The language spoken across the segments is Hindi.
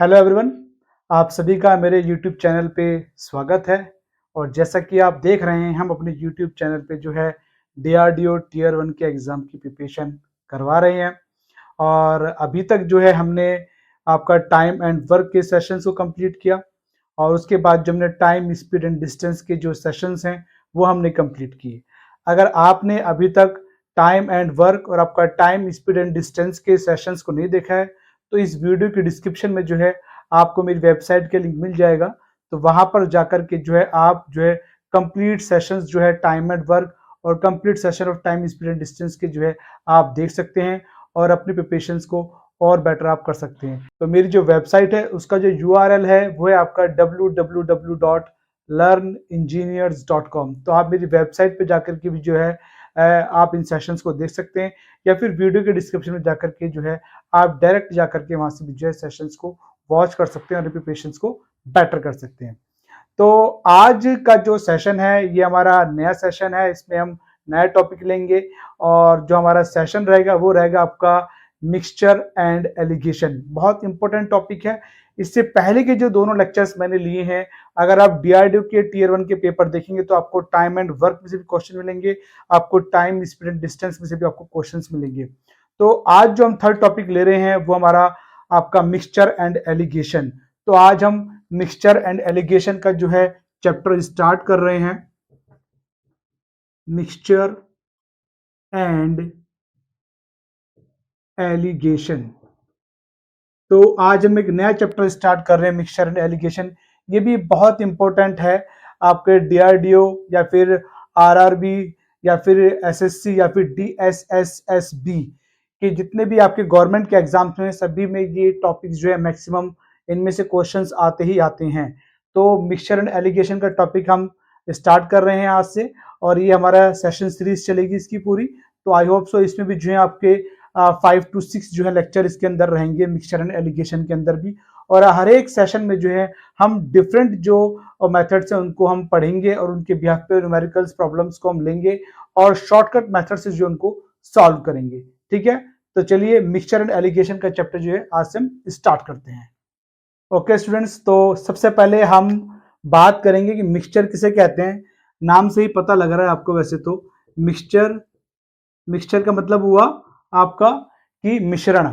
हेलो एवरीवन, आप सभी का मेरे यूट्यूब चैनल पे स्वागत है। और जैसा कि आप देख रहे हैं, हम अपने यूट्यूब चैनल पे जो है डीआरडीओ टियर 1 के एग्ज़ाम की प्रिपरेशन करवा रहे हैं। और अभी तक जो है हमने आपका टाइम एंड वर्क के सेशंस को कंप्लीट किया, और उसके बाद जो हमने टाइम, स्पीड एंड डिस्टेंस के जो सेशंस हैं वो हमने कंप्लीट किए। अगर आपने अभी तक टाइम एंड वर्क और आपका टाइम, स्पीड एंड डिस्टेंस के सेशंस को नहीं देखा है, तो इस वीडियो के डिस्क्रिप्शन में जो है आपको मेरी वेबसाइट के लिंक मिल जाएगा। तो वहां पर जाकर के जो है आप जो है कंप्लीट सेशंस जो है टाइम एंड वर्क और complete session of time, speed and distance के जो है आप देख सकते हैं, और अपनी प्रिपरेशंस को और बेटर आप कर सकते हैं। तो मेरी जो वेबसाइट है उसका जो यूआरएल है वो है आपका www.learnengineers.com। तो आप मेरी वेबसाइट पे जाकर के भी जो है आप इन सेशंस को देख सकते हैं, या फिर वीडियो के डिस्क्रिप्शन में जाकर के जो है आप डायरेक्ट जाकर के वहां से भी जो है सेशंस को वॉच कर सकते हैं और प्रिपरेशंस को बेटर कर सकते हैं। तो आज का जो सेशन है ये हमारा नया सेशन है, इसमें हम नया टॉपिक लेंगे, और जो हमारा सेशन रहेगा वो रहेगा आपका मिक्सचर एंड एलिगेशन। बहुत इंपॉर्टेंट टॉपिक है। इससे पहले के जो दोनों लेक्चर्स मैंने लिए हैं, अगर आप डीआरडीओ के टियर 1 के पेपर देखेंगे तो आपको टाइम एंड वर्क में से भी क्वेश्चन मिलेंगे, आपको टाइम, स्पीड एंड डिस्टेंस में से भी आपको क्वेश्चंस मिलेंगे। तो आज जो हम थर्ड टॉपिक ले रहे हैं वो हमारा आपका मिक्सचर एंड एलिगेशन। तो आज हम मिक्सचर एंड एलिगेशन का जो है चैप्टर स्टार्ट कर रहे हैं, मिक्सचर एंड एलिगेशन। तो आज हम एक नया चैप्टर स्टार्ट कर रहे हैं, मिक्सचर एंड एलिगेशन। ये भी बहुत इंपॉर्टेंट है आपके डीआरडीओ या फिर आरआरबी या फिर एसएससी या फिर डीएसएसएसबी के जितने भी आपके गवर्नमेंट के एग्जाम्स हैं, सभी में ये टॉपिक्स जो है मैक्सिमम इनमें से क्वेश्चंस आते ही आते हैं। तो मिक्सचर एंड एलिगेशन का टॉपिक हम स्टार्ट कर रहे हैं आज से, और ये हमारा सेशन सीरीज चलेगी इसकी पूरी। तो आई होप सो इसमें भी जो है आपके 5 to 6 जो है लेक्चर इसके अंदर रहेंगे, मिक्सचर एंड एलिगेशन के अंदर भी। और हर एक सेशन में जो है हम डिफरेंट जो मेथड्स हैं उनको हम पढ़ेंगे, और उनके बिहाफ पे न्यूमेरिकल्स प्रॉब्लम्स को हम लेंगे और शॉर्टकट मेथड से जो उनको सॉल्व करेंगे। ठीक है, तो चलिए मिक्सचर एंड एलिगेशन का चैप्टर जो है आज से हम स्टार्ट करते हैं। ओके स्टूडेंट्स, तो सबसे पहले हम बात करेंगे कि मिक्सचर किसे कहते हैं। नाम से ही पता लग रहा है आपको वैसे तो, मिक्सचर, मिक्सचर का मतलब हुआ आपका कि मिश्रण।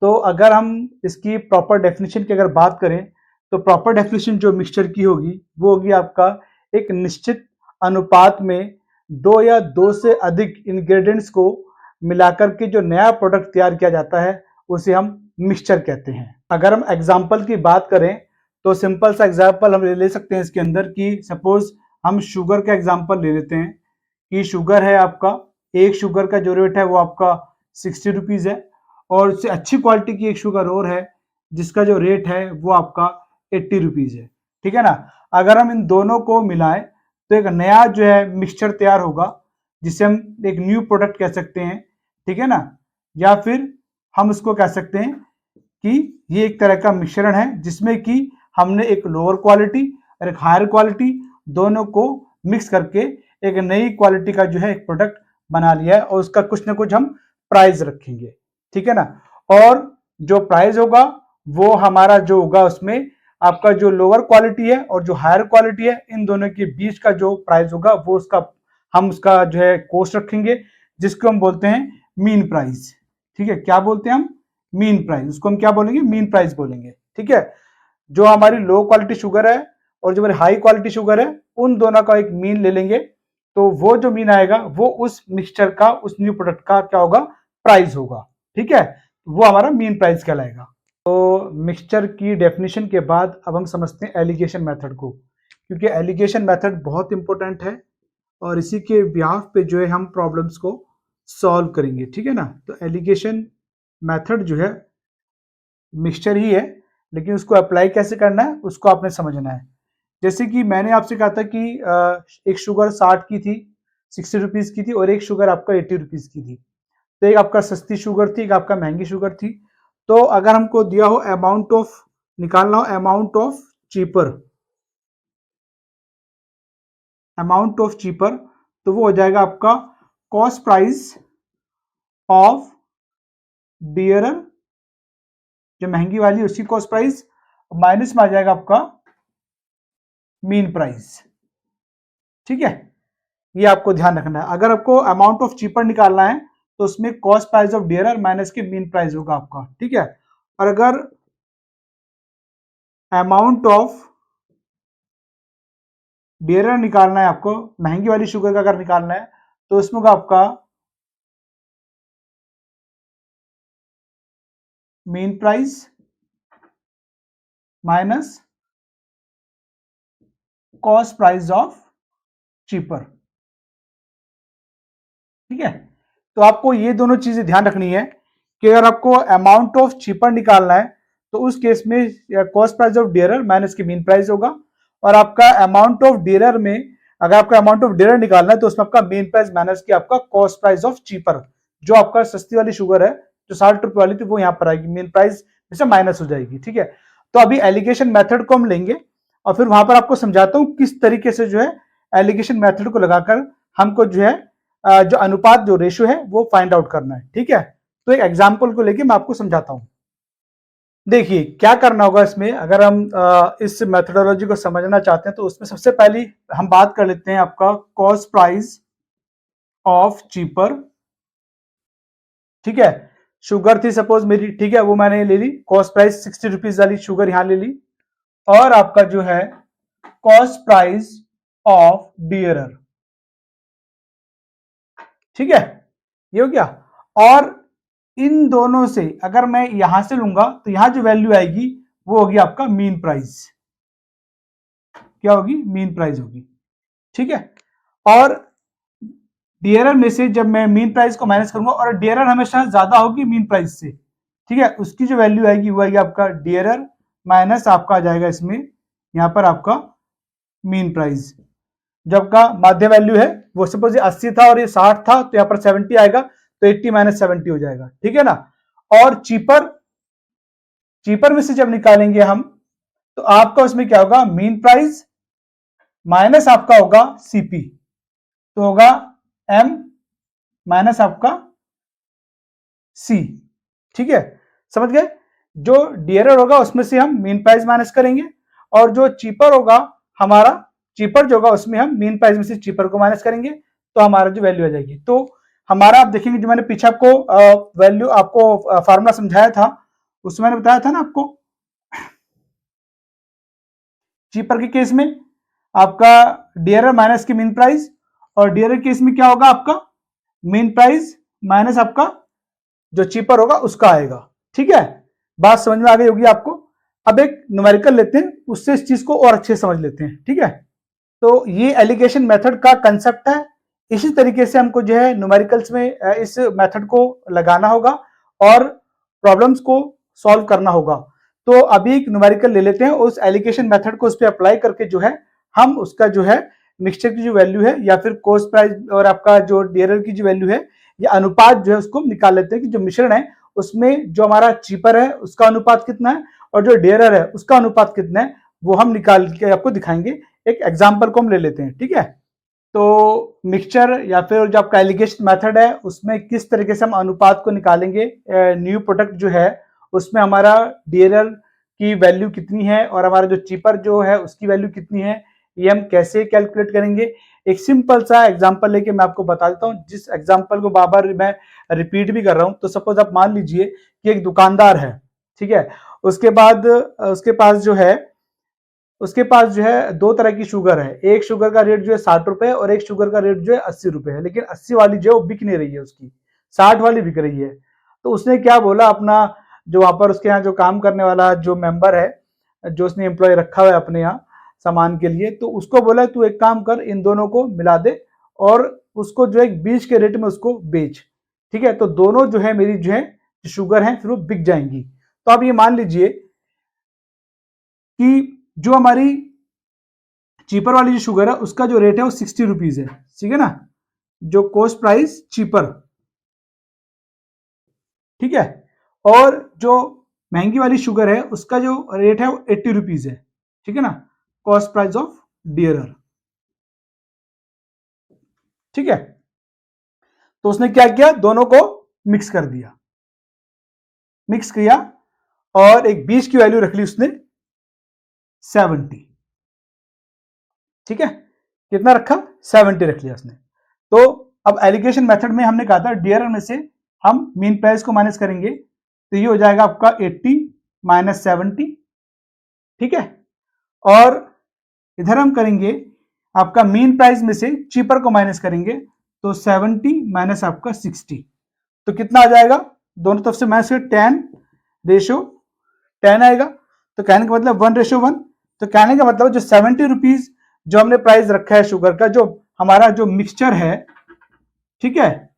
तो अगर हम इसकी प्रॉपर डेफिनेशन की अगर बात करें, तो प्रॉपर डेफिनेशन जो मिक्सचर की होगी वो होगी आपका एक निश्चित अनुपात में दो या दो से अधिक इंग्रेडिएंट्स को मिलाकर के जो नया प्रोडक्ट तैयार किया जाता है उसे हम मिक्सचर कहते हैं। अगर हम एग्जाम्पल की बात करें तो सिंपल सा एग्जाम्पल हम ले सकते हैं इसके अंदर, कि सपोज हम शुगर का एग्जाम्पल ले लेते हैं कि शुगर है आपका, एक शुगर का जो रेट है वो आपका 60 रुपीज है, और उससे अच्छी क्वालिटी की एक शुगर और है जिसका जो रेट है वो आपका 80 रुपीज है। ठीक है ना। अगर हम इन दोनों को मिलाएं तो एक नया जो है मिक्सचर तैयार होगा, जिसे हम एक न्यू प्रोडक्ट कह सकते हैं। ठीक है ना। या फिर हम उसको कह सकते हैं कि ये एक तरह का मिश्रण है जिसमें कि हमने एक लोअर क्वालिटी और एक हायर क्वालिटी दोनों को मिक्स करके एक नई क्वालिटी का जो है एक प्रोडक्ट बना लिया है, और उसका कुछ ना कुछ हम प्राइस रखेंगे। ठीक है ना। और जो प्राइस होगा वो हमारा जो होगा उसमें आपका जो लोअर क्वालिटी है और जो हायर क्वालिटी है, इन दोनों के बीच का जो प्राइस होगा वो उसका हम उसका जो है कॉस्ट रखेंगे, जिसको हम बोलते हैं मीन प्राइस। ठीक है, क्या बोलते हैं हम? Mean price. उसको हम क्या बोलेंगे? मीन प्राइस बोलेंगे। ठीक है। जो हमारी लो क्वालिटी शुगर है और जो हमारी हाई क्वालिटी शुगर है, उन दोनों का एक मीन ले लेंगे, तो वो जो मीन आएगा वो उस मिक्सचर का, उस न्यू प्रोडक्ट का क्या होगा? प्राइस होगा। ठीक है, वो हमारा मीन प्राइस कहलाएगा। तो मिक्सचर की डेफिनेशन के बाद अब हम समझते हैं एलिगेशन मेथड को, क्योंकि एलिगेशन मेथड बहुत इंपॉर्टेंट है और इसी के बिहाफ पे जो है हम प्रॉब्लम्स को सॉल्व करेंगे। ठीक है ना। तो एलिगेशन मेथड जो है मिक्सचर ही है, लेकिन उसको अप्लाई कैसे करना है उसको आपने समझना है। जैसे कि मैंने आपसे कहा था कि एक शुगर 60 की थी, 60 रुपीज की थी, और एक शुगर आपका 80 रुपीज की थी। तो एक आपका सस्ती शुगर थी, एक आपका महंगी शुगर थी। तो अगर हमको दिया हो अमाउंट ऑफ, निकालना हो amount of cheaper, amount of cheaper, तो वो हो जाएगा आपका कॉस्ट प्राइस ऑफ डियरर जो महंगी वाली उसकी कॉस्ट प्राइस, माइनस में आ जाएगा आपका मीन प्राइस। ठीक है, ये आपको ध्यान रखना है। अगर आपको अमाउंट ऑफ चीपर निकालना है तो उसमें cost price of dearer minus के मीन प्राइस होगा आपका। ठीक है, और अगर अमाउंट ऑफ डियरर निकालना है आपको, महंगी वाली शुगर का अगर निकालना है, तो उसमें होगा आपका mean price minus cost price of cheaper. ठीक है, तो आपको ये दोनों चीजें ध्यान रखनी है कि अगर आपको अमाउंट ऑफ चीपर निकालना है तो उस केस में cost price of dearer minus की मीन प्राइस होगा, और आपका अमाउंट ऑफ डियरर में अगर आपका अमाउंट ऑफ डियरर निकालना है तो उसमें आपका मीन प्राइस माइनस की आपका कॉस्ट प्राइस ऑफ चीपर, जो आपका सस्ती वाली शुगर है जो 60 रुपए वाली थी वो यहाँ पर आएगी, मीन प्राइस से माइनस हो जाएगी। ठीक है, तो अभी एलिगेशन मेथड को हम लेंगे और फिर वहां पर आपको समझाता हूं किस तरीके से जो है एलिगेशन मेथड को लगाकर हमको जो है जो अनुपात जो रेशियो है वो फाइंड आउट करना है। ठीक है, तो एक एग्जांपल को लेके मैं आपको समझाता हूं। देखिए क्या करना होगा इसमें, अगर हम इस मेथोडोलॉजी को समझना चाहते हैं तो उसमें सबसे पहली हम बात कर लेते हैं आपका कॉस्ट प्राइस ऑफ चीपर। ठीक है, शुगर थी सपोज मेरी, ठीक है, वो मैंने ले ली, कॉस्ट प्राइस 60 रुपीज वाली शुगर यहां ले ली, और आपका जो है कॉस्ट प्राइस ऑफ डियरर। ठीक है, ये हो गया। और इन दोनों से अगर मैं यहां से लूंगा तो यहां जो वैल्यू आएगी वो होगी आपका मीन प्राइस। क्या होगी? मीन प्राइस होगी। ठीक है, और डियरर में से जब मैं मीन प्राइस को माइनस करूंगा, और डियरर हमेशा ज्यादा होगी मीन प्राइस से, ठीक है, उसकी जो वैल्यू आएगी वो आएगी आपका डियरर माइनस आपका आ जाएगा इसमें यहां पर आपका मीन प्राइस। जब का माध्य वैल्यू है वो सपोज 80 था और ये 60 था तो यहाँ पर 70 आएगा, तो 80 माइनस 70 हो जाएगा। ठीक है ना, और चीपर, चीपर में से जब निकालेंगे हम तो आपका उसमें क्या होगा, मीन प्राइस माइनस आपका होगा सीपी, तो होगा एम माइनस आपका सी। ठीक है, समझ गए? जो डियरर होगा उसमें से हम मीन प्राइस माइनस करेंगे, और जो चीपर होगा हमारा, चीपर जो होगा उसमें हम मीन प्राइस में से चीपर को माइनस करेंगे, तो हमारा जो वैल्यू आ जाएगी। तो हमारा आप देखेंगे जो मैंने पीछे आपको वैल्यू आपको फार्मूला समझाया था उसमें मैंने बताया था ना आपको, चीपर के केस में आपका डियरर माइनस की मीन प्राइस, और डियरर केस में क्या होगा आपका मीन प्राइस माइनस आपका जो चीपर होगा उसका आएगा। ठीक है, बात समझ में आ गई होगी आपको। अब एक न्यूमेरिकल लेते हैं, उससे इस चीज को और अच्छे से समझ लेते हैं। ठीक है, तो ये एलिगेशन मेथड का कंसेप्ट है। इसी तरीके से हमको जो है न्यूमेरिकल्स में इस मेथड को लगाना होगा और प्रॉब्लम्स को सॉल्व करना होगा। तो अभी एक न्यूमेरिकल ले लेते हैं, उस एलिगेशन मेथड को उस पर अप्लाई करके जो है हम उसका जो है मिक्सचर की जो वैल्यू है या फिर कॉस्ट प्राइस और आपका जो डियरर की जो वैल्यू है या अनुपात जो है उसको निकाल लेते हैं कि जो मिश्रण है उसमें जो हमारा चीपर है उसका अनुपात कितना है और जो डियरर है उसका अनुपात कितना है, वो हम निकाल के आपको दिखाएंगे। एक एग्जांपल को हम ले लेते हैं। ठीक है, तो मिक्सचर या फिर जो आपका एलिगेशन मेथड है उसमें किस तरीके से हम अनुपात को निकालेंगे, न्यू प्रोडक्ट जो है उसमें हमारा डियरर की वैल्यू कितनी है और हमारा जो चीपर जो है उसकी वैल्यू कितनी है, ये हम कैसे कैलकुलेट करेंगे। एक सिंपल सा एग्जांपल लेके मैं आपको बता देता हूँ, जिस एग्जांपल को बार बार मैं रिपीट भी कर रहा हूँ। तो सपोज आप मान लीजिए कि एक दुकानदार है, ठीक है, उसके बाद उसके पास जो है दो तरह की शुगर है, एक शुगर का रेट जो है 60 रुपए और एक शुगर का रेट जो है 80 रुपए है, लेकिन 80 वाली जो है वो बिक नहीं रही है, उसकी 60 वाली बिक रही है। तो उसने क्या बोला, अपना जो वहां पर उसके यहाँ जो काम करने वाला जो मेंबर है, जो उसने एम्प्लॉय रखा हुआ है अपने यहाँ सामान के लिए, तो उसको बोला तू एक काम कर, इन दोनों को मिला दे और उसको जो है बीच के रेट में उसको बेच। ठीक है, तो दोनों जो है मेरी जो है शुगर है फिर वो बिक जाएंगी। तो आप ये मान लीजिए कि जो हमारी चीपर वाली जो शुगर है उसका जो रेट है वो 60 रुपीज है, ठीक है ना, जो कॉस्ट प्राइस चीपर, ठीक है, और जो महंगी वाली शुगर है उसका जो रेट है वो 80 रुपीज है, ठीक है ना, कॉस्ट प्राइस ऑफ डियरर। ठीक है, तो उसने क्या किया, दोनों को मिक्स कर दिया, मिक्स किया और एक 20 की वैल्यू रख ली उसने 70। ठीक है, कितना रखा? 70 रख लिया उसने। तो अब एलिगेशन मेथड में हमने कहा था डीआरआर में से हम मीन प्राइस को माइनस करेंगे, तो ये हो जाएगा आपका 80 माइनस 70। ठीक है, और इधर हम करेंगे आपका मीन प्राइस में से चीपर को माइनस करेंगे, तो 70 माइनस आपका 60, तो कितना आ जाएगा? दोनों तरफ से माइनस 10 आएगा। तो कहने का मतलब 1:1। तो कहने का मतलब जो 70 रुपीज जो हमने प्राइस रखा है शुगर का, जो हमारा जो मिक्सचर है, ठीक है,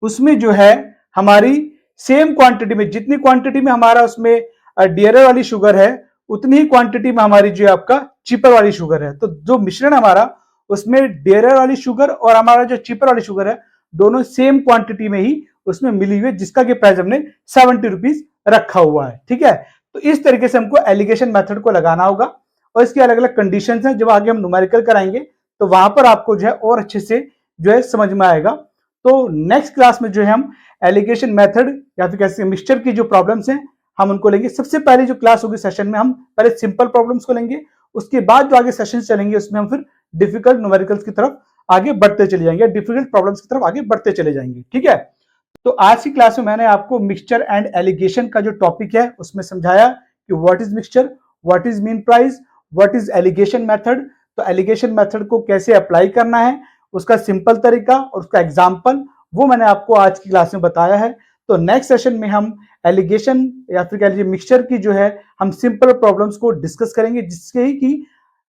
उसमें जो है हमारी सेम क्वांटिटी में, जितनी क्वांटिटी में हमारा उसमें डियरर वाली शुगर है, उतनी ही क्वांटिटी में हमारी जो आपका चीपर वाली शुगर है। तो जो मिश्रण हमारा उसमें डियरर वाली शुगर और हमारा जो चीपर वाली शुगर है, दोनों सेम क्वांटिटी में ही उसमें मिली हुई है, जिसका कि प्राइस हमने 70 रुपीज रखा हुआ है। ठीक है, तो इस तरीके से हमको एलिगेशन मेथड को लगाना होगा, और इसकी अलग अलग कंडीशंस हैं। जब आगे हम न्यूमेरिकल कराएंगे तो वहां पर आपको जो है और अच्छे से जो है समझ में आएगा। तो नेक्स्ट क्लास में जो है हम एलिगेशन मेथड या फिर कैसे मिक्सचर की जो प्रॉब्लम्स हैं हम उनको लेंगे। सबसे पहले जो क्लास होगी सेशन में, हम पहले सिंपल प्रॉब्लम्स को लेंगे, उसके बाद जो आगे सेशन चलेंगे उसमें हम फिर डिफिकल्ट न्यूमेरिकल्स की तरफ आगे बढ़ते चले जाएंगे, डिफिकल्ट प्रॉब्लम्स की तरफ आगे बढ़ते चले जाएंगे। ठीक है, तो आज की क्लास में मैंने आपको मिक्सचर एंड एलिगेशन का जो टॉपिक है उसमें समझाया कि what is mixture, what is mean price, what is alligation method. तो एलिगेशन मेथड को कैसे अप्लाई करना है, उसका सिंपल तरीका और उसका एग्जाम्पल, वो मैंने आपको आज की क्लास में बताया है। तो नेक्स्ट सेशन में हम एलिगेशन या फिर कह लीजिए मिक्सचर की जो है हम सिंपल प्रॉब्लम्स को डिस्कस करेंगे,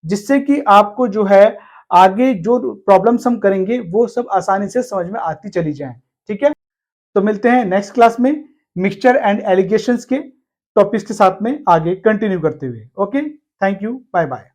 जिससे कि आपको जो है आगे जो प्रॉब्लम्स हम करेंगे वो सब आसानी से समझ में आती चली जाए। ठीक है, तो मिलते हैं नेक्स्ट क्लास में मिक्सचर एंड एलिगेशंस के टॉपिक्स के साथ में आगे कंटिन्यू करते हुए। Okay, thank you, bye bye.